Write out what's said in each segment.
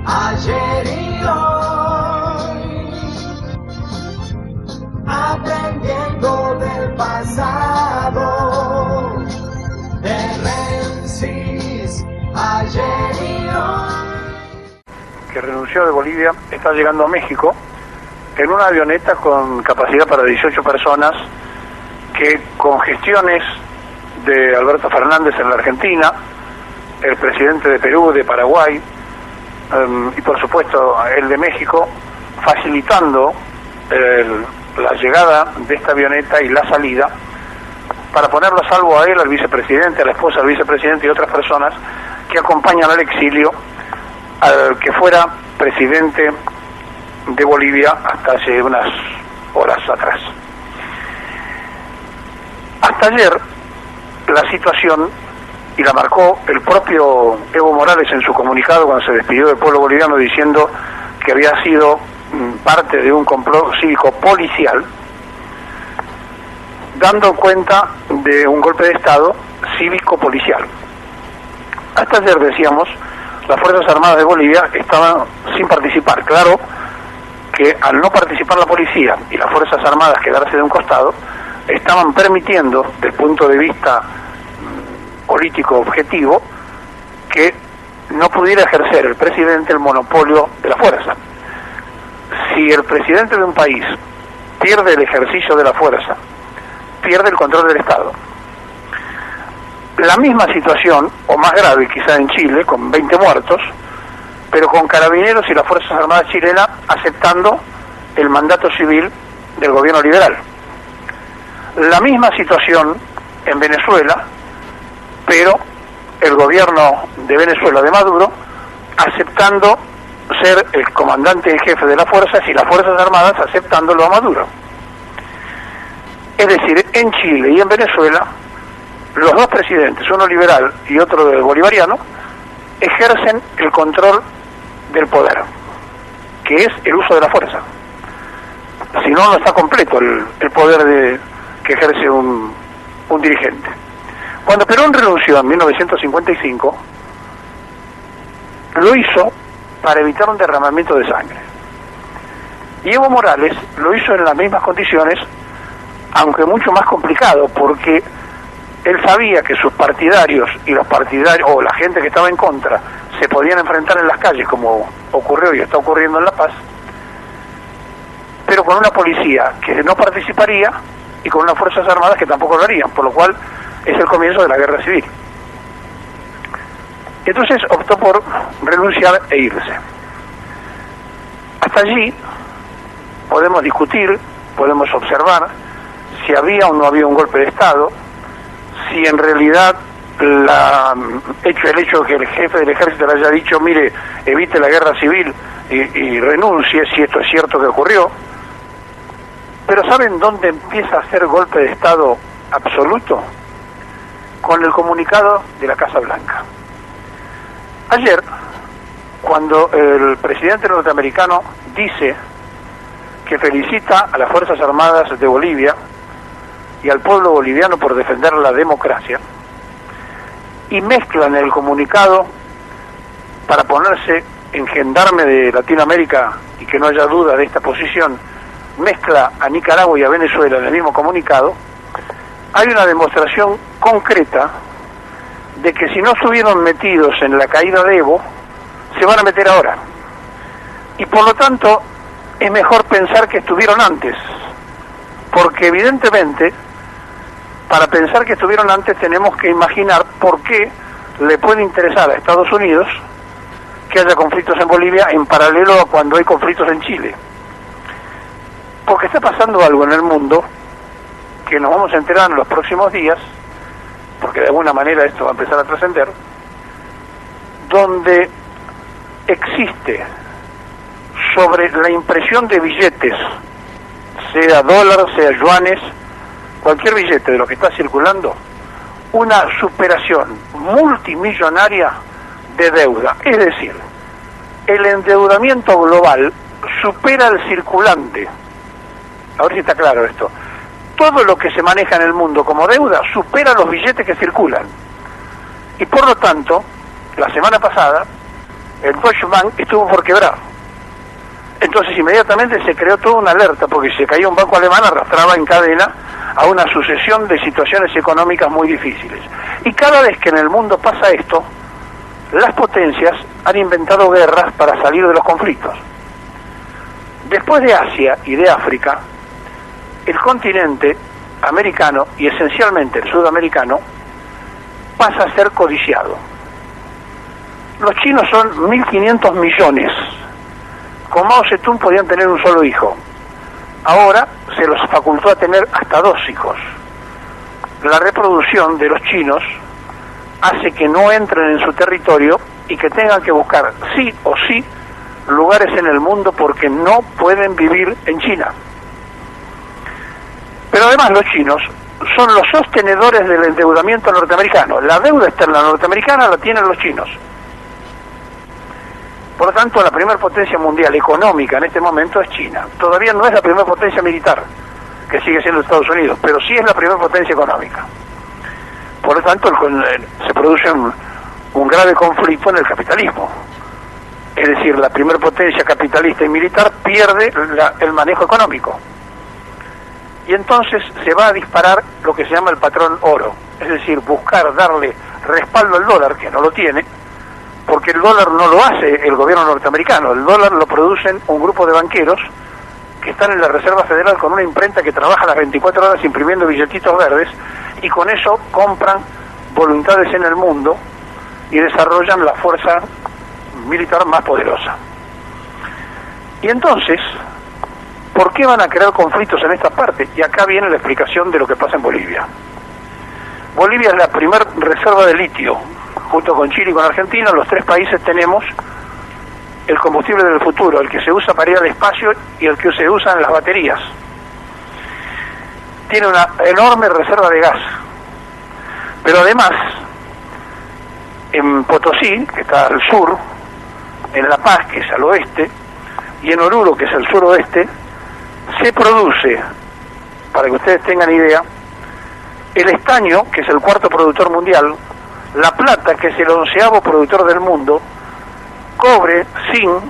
ayer y hoy, aprendiendo del pasado, de Rensis, ayer y hoy. Que renunció de Bolivia, está llegando a México en una avioneta con capacidad para 18 personas, que con gestiones de Alberto Fernández en la Argentina, el presidente de Perú, de Paraguay, y por supuesto el de México, facilitando la llegada de esta avioneta y la salida, para ponerlo a salvo a él, al vicepresidente, a la esposa del vicepresidente y otras personas que acompañan al exilio al que fuera presidente de Bolivia hasta hace unas horas atrás. Hasta ayer la situación, y la marcó el propio Evo Morales en su comunicado cuando se despidió del pueblo boliviano, diciendo que había sido parte de un complot cívico policial, dando cuenta de un golpe de Estado cívico-policial. Hasta ayer, decíamos, las Fuerzas Armadas de Bolivia estaban sin participar. Claro que al no participar la policía y las Fuerzas Armadas quedarse de un costado, estaban permitiendo, desde el punto de vista político objetivo, que no pudiera ejercer el presidente el monopolio de la fuerza. Si el presidente de un país pierde el ejercicio de la fuerza, pierde el control del Estado. La misma situación, o más grave quizá en Chile, con 20 muertos, pero con carabineros y las Fuerzas Armadas chilenas aceptando el mandato civil del gobierno liberal. La misma situación en Venezuela, pero el gobierno de Venezuela de Maduro aceptando ser el comandante en jefe de las fuerzas y las Fuerzas Armadas aceptándolo a Maduro. Es decir, en Chile y en Venezuela, los dos presidentes, uno liberal y otro bolivariano, ejercen el control del poder, que es el uso de la fuerza. Si no, no está completo el poder que ejerce un dirigente. Cuando Perón renunció en 1955, lo hizo para evitar un derramamiento de sangre. Y Evo Morales lo hizo en las mismas condiciones, aunque mucho más complicado, porque él sabía que sus partidarios y los partidarios, o la gente que estaba en contra, se podían enfrentar en las calles, como ocurrió y está ocurriendo en La Paz, pero con una policía que no participaría y con unas Fuerzas Armadas que tampoco lo harían, por lo cual es el comienzo de la guerra civil. Entonces optó por renunciar e irse. Hasta allí podemos discutir, podemos observar si había o no había un golpe de Estado, si en realidad el hecho de que el jefe del ejército le haya dicho, mire, evite la guerra civil y renuncie, si esto es cierto que ocurrió. Pero ¿saben dónde empieza a ser golpe de Estado absoluto? Con el comunicado de la Casa Blanca. Ayer, cuando el presidente norteamericano dice que felicita a las Fuerzas Armadas de Bolivia y al pueblo boliviano por defender la democracia, y mezclan el comunicado para ponerse en gendarme de Latinoamérica y que no haya duda de esta posición, mezcla a Nicaragua y a Venezuela en el mismo comunicado, hay una demostración concreta de que si no estuvieron metidos en la caída de Evo, se van a meter ahora. Y por lo tanto, es mejor pensar que estuvieron antes, porque evidentemente, para pensar que estuvieron antes tenemos que imaginar por qué le puede interesar a Estados Unidos que haya conflictos en Bolivia en paralelo a cuando hay conflictos en Chile. Porque está pasando algo en el mundo que nos vamos a enterar en los próximos días, porque de alguna manera esto va a empezar a trascender, donde existe sobre la impresión de billetes, sea dólar, sea yuanes, cualquier billete de lo que está circulando, una superación multimillonaria de deuda. Es decir, el endeudamiento global supera el circulante. A ver si está claro esto. Todo lo que se maneja en el mundo como deuda supera los billetes que circulan. Y por lo tanto, la semana pasada, el Deutsche Bank estuvo por quebrar. Entonces inmediatamente se creó toda una alerta, porque si se caía un banco alemán arrastraba en cadena a una sucesión de situaciones económicas muy difíciles. Y cada vez que en el mundo pasa esto, las potencias han inventado guerras para salir de los conflictos. Después de Asia y de África, el continente americano y esencialmente el sudamericano pasa a ser codiciado. Los chinos son 1.500 millones. Con Mao Zedong podían tener un solo hijo. Ahora se los facultó a tener hasta 2 hijos. La reproducción de los chinos hace que no entren en su territorio y que tengan que buscar sí o sí lugares en el mundo porque no pueden vivir en China. Pero además los chinos son los sostenedores del endeudamiento norteamericano. La deuda externa norteamericana la tienen los chinos. Por lo tanto, la primera potencia mundial económica en este momento es China. Todavía no es la primera potencia militar, que sigue siendo Estados Unidos, pero sí es la primera potencia económica. Por lo tanto, se produce un grave conflicto en el capitalismo. Es decir, la primera potencia capitalista y militar pierde el manejo económico. Y entonces se va a disparar lo que se llama el patrón oro. Es decir, buscar darle respaldo al dólar, que no lo tiene, porque el dólar no lo hace el gobierno norteamericano, el dólar lo producen un grupo de banqueros que están en la Reserva Federal con una imprenta que trabaja las 24 horas imprimiendo billetitos verdes, y con eso compran voluntades en el mundo y desarrollan la fuerza militar más poderosa. Y entonces, ¿por qué van a crear conflictos en esta parte? Y acá viene la explicación de lo que pasa en Bolivia. Bolivia es la primera reserva de litio. Junto con Chile y con Argentina, los 3 países tenemos el combustible del futuro, el que se usa para ir al espacio y el que se usa en las baterías. Tiene una enorme reserva de gas. Pero además, en Potosí, que está al sur, en La Paz, que es al oeste, y en Oruro, que es al suroeste, se produce, para que ustedes tengan idea, el estaño, que es el 4º productor mundial, la plata, que es el 11º productor del mundo, cobre, zinc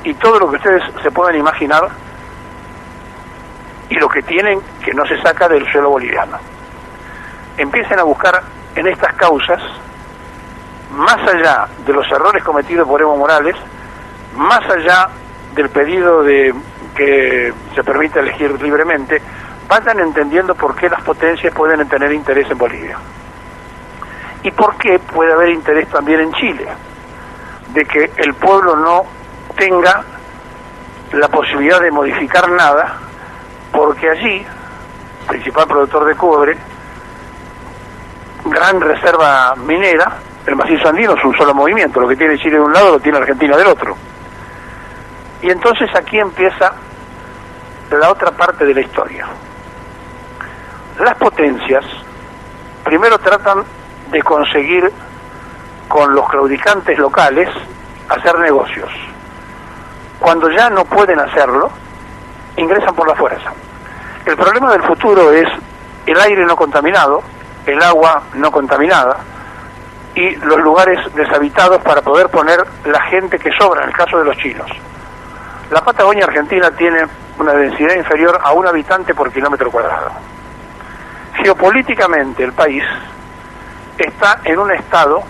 y todo lo que ustedes se puedan imaginar, y lo que tienen que no se saca del suelo boliviano. Empiecen a buscar en estas causas, más allá de los errores cometidos por Evo Morales, más allá del pedido de que se permita elegir libremente, vayan entendiendo por qué las potencias pueden tener interés en Bolivia. Y por qué puede haber interés también en Chile, de que el pueblo no tenga la posibilidad de modificar nada, porque allí, principal productor de cobre, gran reserva minera, el macizo andino es un solo movimiento, lo que tiene Chile de un lado lo tiene Argentina del otro. Y entonces aquí empieza la otra parte de la historia. Las potencias primero tratan de conseguir con los claudicantes locales hacer negocios. Cuando ya no pueden hacerlo, ingresan por la fuerza. El problema del futuro es el aire no contaminado, el agua no contaminada y los lugares deshabitados para poder poner la gente que sobra, en el caso de los chinos. La Patagonia Argentina tiene una densidad inferior a 1 habitante por kilómetro cuadrado. Geopolíticamente el país está en un estado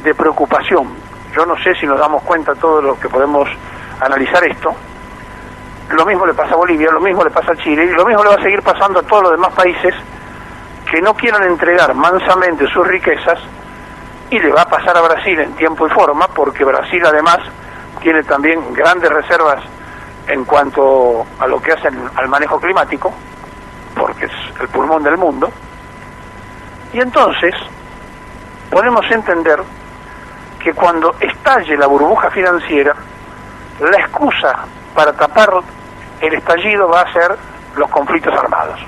de preocupación. Yo no sé si nos damos cuenta todos los que podemos analizar esto. Lo mismo le pasa a Bolivia, lo mismo le pasa a Chile, y lo mismo le va a seguir pasando a todos los demás países que no quieran entregar mansamente sus riquezas, y le va a pasar a Brasil en tiempo y forma, porque Brasil además tiene también grandes reservas en cuanto a lo que hacen al manejo climático, porque es el pulmón del mundo. Y entonces podemos entender que cuando estalle la burbuja financiera, la excusa para tapar el estallido va a ser los conflictos armados.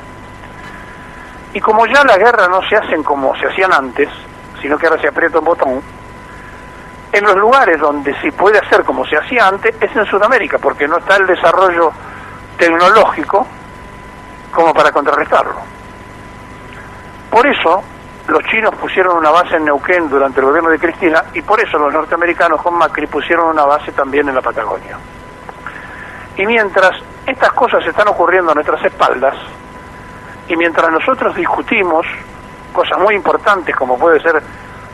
Y como ya la guerra no se hacen como se hacían antes, sino que ahora se aprieta un botón, en los lugares donde se puede hacer como se hacía antes es en Sudamérica, porque no está el desarrollo tecnológico como para contrarrestarlo. Por eso, los chinos pusieron una base en Neuquén durante el gobierno de Cristina y por eso los norteamericanos con Macri pusieron una base también en la Patagonia. Y mientras estas cosas están ocurriendo a nuestras espaldas, y mientras nosotros discutimos cosas muy importantes como puede ser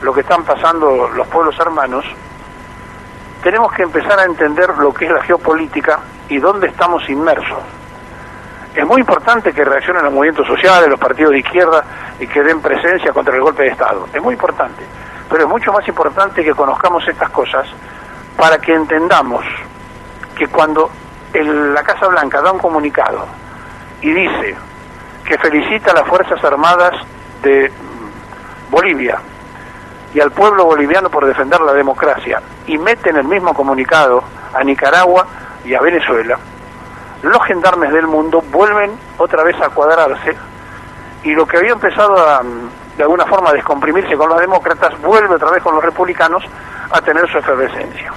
lo que están pasando los pueblos hermanos, tenemos que empezar a entender lo que es la geopolítica y dónde estamos inmersos. Es muy importante que reaccionen los movimientos sociales, los partidos de izquierda y que den presencia contra el golpe de Estado. Es muy importante, pero es mucho más importante que conozcamos estas cosas para que entendamos que cuando la Casa Blanca da un comunicado y dice que felicita a las Fuerzas Armadas de Bolivia y al pueblo boliviano por defender la democracia y mete en el mismo comunicado a Nicaragua y a Venezuela, los gendarmes del mundo vuelven otra vez a cuadrarse y lo que había empezado a, de alguna forma, a descomprimirse con los demócratas, vuelve otra vez con los republicanos a tener su efervescencia.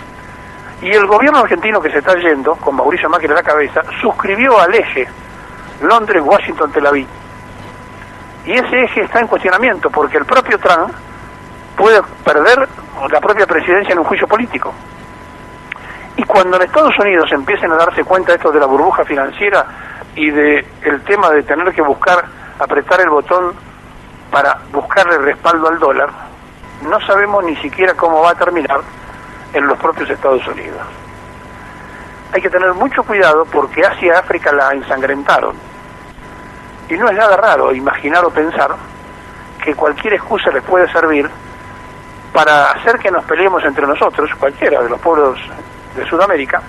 Y el gobierno argentino que se está yendo, con Mauricio Macri a la cabeza, suscribió al eje Londres, Washington, Tel Aviv. Y ese eje está en cuestionamiento porque el propio Trump puede perder la propia presidencia en un juicio político. Y cuando en Estados Unidos empiecen a darse cuenta esto de la burbuja financiera y de el tema de tener que buscar apretar el botón para buscarle respaldo al dólar, no sabemos ni siquiera cómo va a terminar en los propios Estados Unidos. Hay que tener mucho cuidado porque Asia y África la ensangrentaron. Y no es nada raro imaginar o pensar que cualquier excusa les puede servir para hacer que nos peleemos entre nosotros, cualquiera de los pueblos de Sudamérica,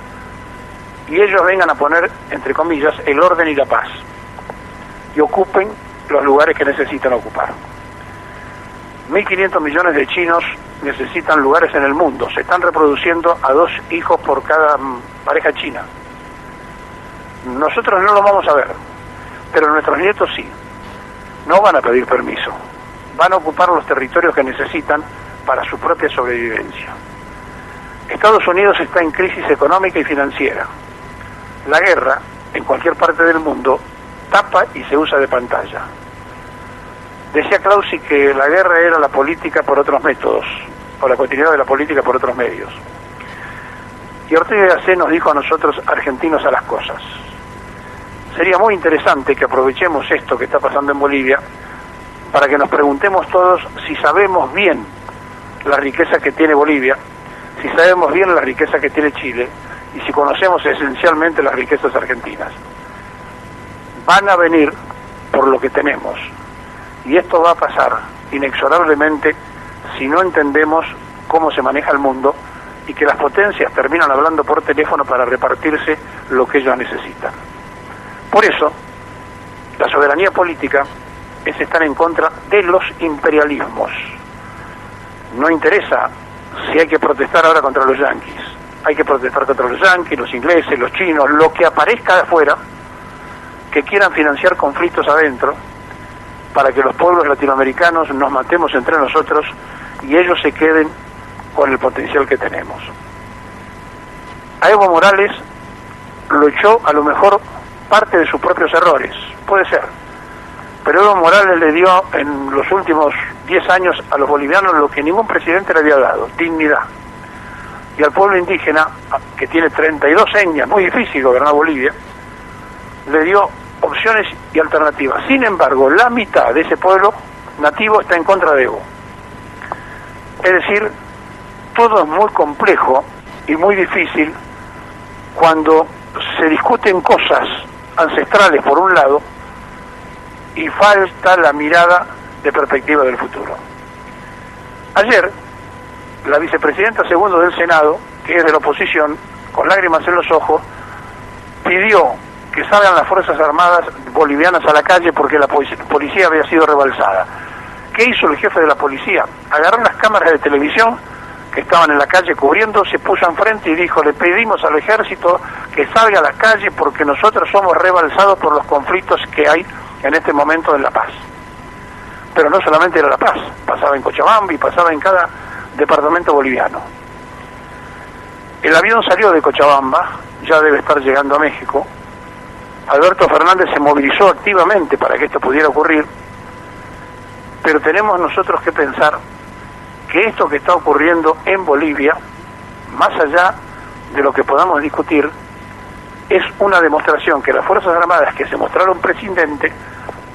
y ellos vengan a poner, entre comillas, el orden y la paz, y ocupen los lugares que necesitan ocupar. 1.500 millones de chinos necesitan lugares en el mundo, se están reproduciendo a 2 hijos por cada pareja china. Nosotros no lo vamos a ver, pero nuestros nietos sí. No van a pedir permiso, van a ocupar los territorios que necesitan para su propia sobrevivencia. Estados Unidos está en crisis económica y financiera. La guerra, en cualquier parte del mundo, tapa y se usa de pantalla. Decía Clausy que la guerra era la política por otros métodos, o la continuidad de la política por otros medios. Y Ortega y Gasset nos dijo a nosotros, argentinos, a las cosas. Sería muy interesante que aprovechemos esto que está pasando en Bolivia para que nos preguntemos todos si sabemos bien la riqueza que tiene Bolivia, si sabemos bien la riqueza que tiene Chile y si conocemos esencialmente las riquezas argentinas. Van a venir por lo que tenemos y esto va a pasar inexorablemente si no entendemos cómo se maneja el mundo y que las potencias terminan hablando por teléfono para repartirse lo que ellos necesitan. Por eso, la soberanía política es estar en contra de los imperialismos. No interesa si hay que protestar ahora contra los yanquis. Hay que protestar contra los yanquis, los ingleses, los chinos, lo que aparezca de afuera, que quieran financiar conflictos adentro, para que los pueblos latinoamericanos nos matemos entre nosotros y ellos se queden con el potencial que tenemos. A Evo Morales lo echó a lo mejor parte de sus propios errores, puede ser, pero Evo Morales le dio en los últimos 10 años a los bolivianos lo que ningún presidente le había dado, dignidad. Y al pueblo indígena, que tiene 32 etnias, muy difícil gobernar Bolivia, le dio opciones y alternativas. Sin embargo, la mitad de ese pueblo nativo está en contra de Evo. Es decir, todo es muy complejo y muy difícil cuando se discuten cosas ancestrales por un lado y falta la mirada de perspectiva del futuro. Ayer, la vicepresidenta segundo del Senado, que es de la oposición, con lágrimas en los ojos, pidió que salgan las Fuerzas Armadas bolivianas a la calle porque la policía había sido rebalsada. ¿Qué hizo el jefe de la policía? Agarró las cámaras de televisión que estaban en la calle cubriendo, se puso enfrente y dijo, le pedimos al ejército que salga a la calle porque nosotros somos rebalsados por los conflictos que hay en este momento en La Paz. Pero no solamente era La Paz, pasaba en Cochabamba y pasaba en cada departamento boliviano. El avión salió de Cochabamba, ya debe estar llegando a México. Alberto Fernández se movilizó activamente para que esto pudiera ocurrir Pero tenemos nosotros que pensar que esto que está ocurriendo en Bolivia, más allá de lo que podamos discutir, es una demostración que las Fuerzas Armadas, que se mostraron prescindentes,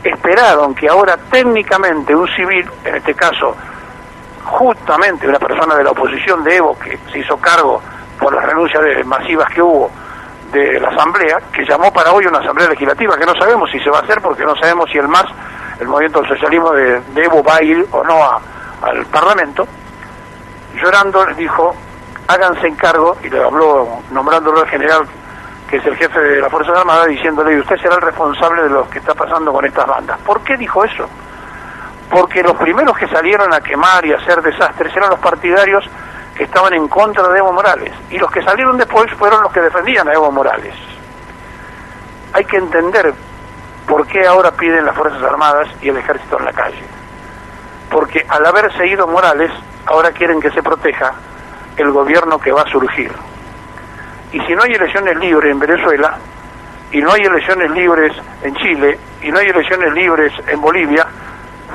esperaron que ahora técnicamente un civil, en este caso justamente una persona de la oposición de Evo, que se hizo cargo por las renuncias masivas que hubo de la Asamblea, que llamó para hoy una Asamblea Legislativa, que no sabemos si se va a hacer, porque no sabemos si el MAS, el Movimiento del Socialismo de Evo, va a ir o no al Parlamento. Llorando les dijo, háganse encargo, y le habló nombrándolo al general, que es el jefe de las Fuerzas Armadas, diciéndole, usted será el responsable de lo que está pasando con estas bandas. ¿Por qué dijo eso? Porque los primeros que salieron a quemar y a hacer desastres eran los partidarios que estaban en contra de Evo Morales, y los que salieron después fueron los que defendían a Evo Morales. Hay que entender por qué ahora piden las Fuerzas Armadas y el Ejército en la calle. Porque al haberse ido Morales, ahora quieren que se proteja el gobierno que va a surgir. Y si no hay elecciones libres en Venezuela, y no hay elecciones libres en Chile, y no hay elecciones libres en Bolivia,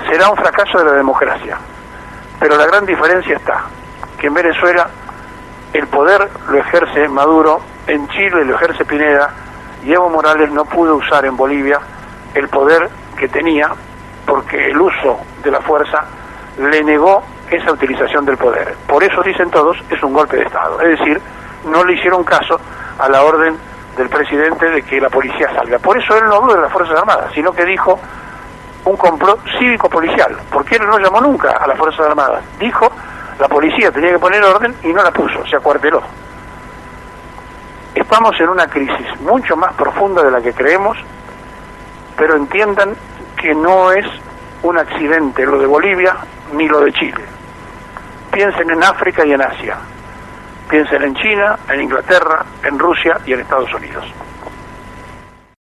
será un fracaso de la democracia. Pero la gran diferencia está que en Venezuela el poder lo ejerce Maduro, en Chile lo ejerce Pineda, y Evo Morales no pudo usar en Bolivia el poder que tenía, porque el uso de la fuerza le negó esa utilización del poder. Por eso dicen todos, es un golpe de Estado. Es decir, no le hicieron caso a la orden del presidente de que la policía salga. Por eso él no habló de las Fuerzas Armadas, sino que dijo un complot cívico-policial, porque él no llamó nunca a las Fuerzas Armadas. Dijo, la policía tenía que poner orden y no la puso, se acuarteló. Estamos en una crisis mucho más profunda de la que creemos, pero entiendan que no es un accidente lo de Bolivia ni lo de Chile. Piensen en África y en Asia. Piensen en China, en Inglaterra, en Rusia y en Estados Unidos.